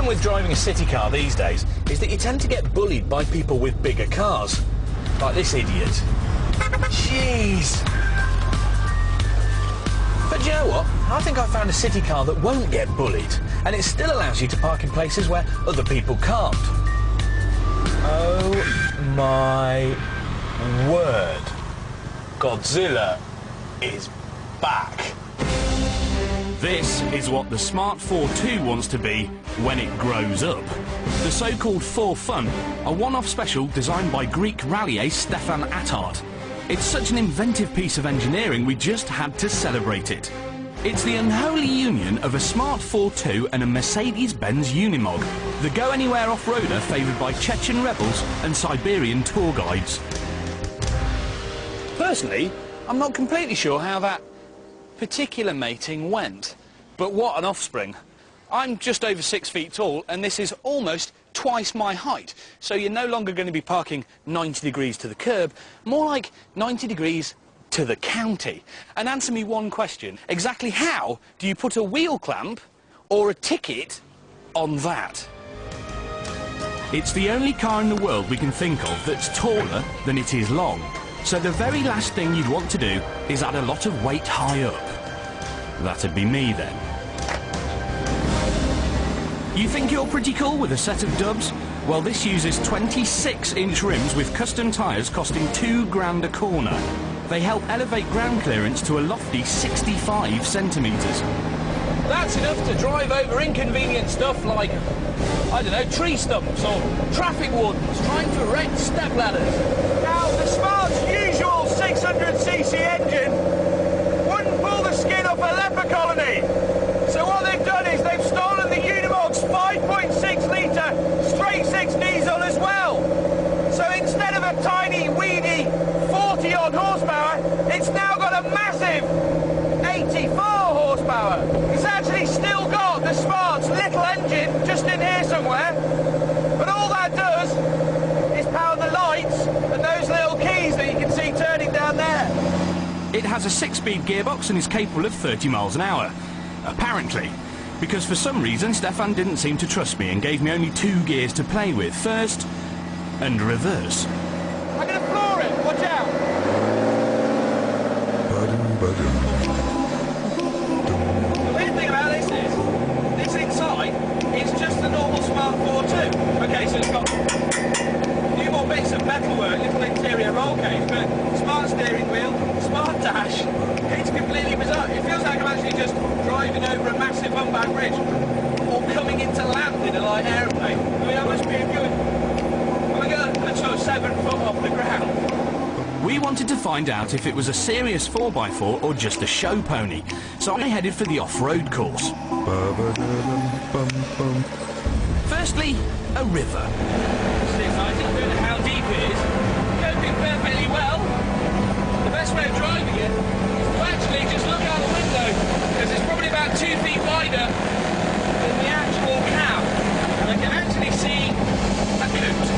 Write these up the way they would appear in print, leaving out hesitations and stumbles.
problem with driving a city car these days is that you tend to get bullied by people with bigger cars. Like this idiot. Jeez. But you know what? I think I found a city car that won't get bullied, and it still allows you to park in places where other people can't. Oh my word. Godzilla is back. This is what the Smart 4.2 wants to be when it grows up. The so-called ForFun, a one-off special designed by Greek rally ace Stefan Attard. It's such an inventive piece of engineering, we just had to celebrate it. It's the unholy union of a Smart 4.2 and a Mercedes-Benz Unimog, the go-anywhere off-roader favoured by Chechen rebels and Siberian tour guides. Personally, I'm not completely sure how that particular mating went, but what an offspring. I'm just over 6 feet tall, and this is almost twice my height, so you're no longer going to be parking 90 degrees to the curb, more like 90 degrees to the county. And answer me one question: exactly how do you put a wheel clamp or a ticket on that? It's the only car in the world we can think of that's taller than it is long, so the very last thing you'd want to do is add a lot of weight high up. That'd be me then. You think you're pretty cool with a set of dubs? Well, this uses 26-inch rims with custom tyres costing £2 a corner. They help elevate ground clearance to a lofty 65 centimetres. That's enough to drive over inconvenient stuff like, I don't know, tree stumps or traffic wardens trying to erect step ladders. Now, the Smart's usual 600cc engine wouldn't pull the skin off a leper colony. So what they've done is they've stolen the Unimog's 5.6-litre straight-six diesel as well. So instead of a tiny, weedy 40-odd horsepower, it's now got a massive 84 horsepower. It's actually still got the Smart's little engine just in here somewhere, but all that does is power the lights and those little keys that you can see turning down there. It has a 6-speed gearbox and is capable of 30 miles an hour. Apparently. Because for some reason Stefan didn't seem to trust me and gave me only 2 gears to play with. First and reverse. I'm going to floor it, watch out! The weird thing about this is, this inside is just the normal Smart 4.2. Okay, so it's got a few more bits of metalwork, little interior roll cage, but smart steering wheel, smart dash. It's completely bizarre. It feels like I'm actually just driving over a massive humpback bridge or coming into land in a light aeroplane. I mean, I must be a good, well, I got a sort of 7 foot off the ground. We wanted to find out if it was a serious 4x4 or just a show pony, so I headed for the off-road course. Firstly, a river. It's exciting, I don't know how deep it is. Coping perfectly well. The best way of driving it is to actually just look out the window, because it's probably about 2 feet wider than the actual cab. And I can actually see a coot.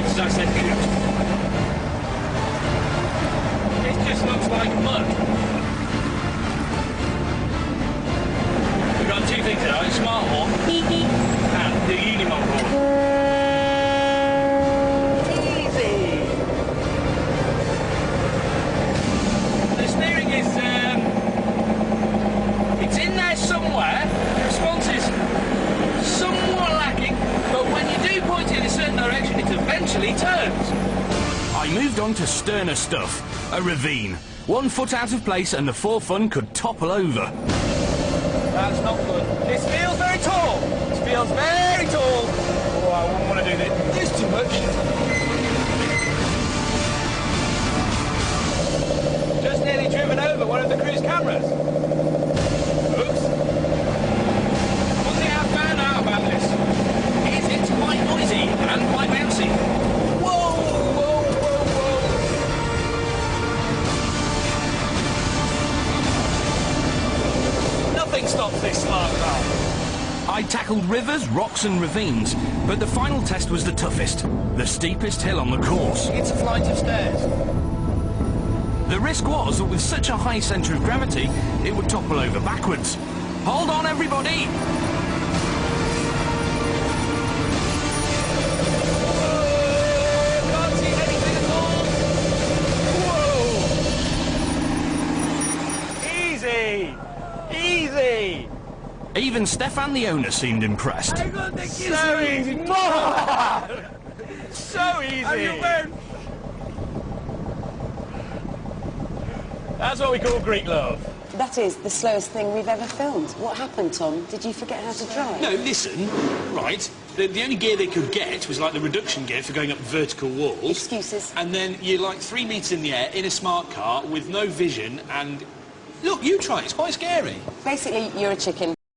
As I said, coot. It just looks like mud. We've got 2 things here, a smart horn and the Unimog horn. Easy! The steering is, it's in there somewhere. The response is somewhat lacking, but when you do point it in a certain direction, it eventually turns. I moved on to sterner stuff, a ravine. 1 foot out of place and the ForFun could topple over. That's not good. This feels very tall. This feels very tall. Oh, I wouldn't want to do this. This is too much. Just nearly driven over one of the cruise cameras. Oops. One thing I've found out about this is it's quite noisy and quite bouncy. Whoa, whoa, whoa, whoa. Nothing stops this smart car. I tackled rivers, rocks and ravines, but the final test was the toughest, the steepest hill on the course. It's a flight of stairs. The risk was that with such a high centre of gravity, it would topple over backwards. Hold on, everybody! Even Stefan, the owner, seemed impressed. So easy. So easy. That's what we call Greek love. That is the slowest thing we've ever filmed. What happened, Tom? Did you forget how to drive? No, listen, right, the only gear they could get was like the reduction gear for going up vertical walls. Excuses. And then you're like 3 metres in the air in a smart car with no vision and... Look, you try it, it's quite scary. Basically, you're a chicken.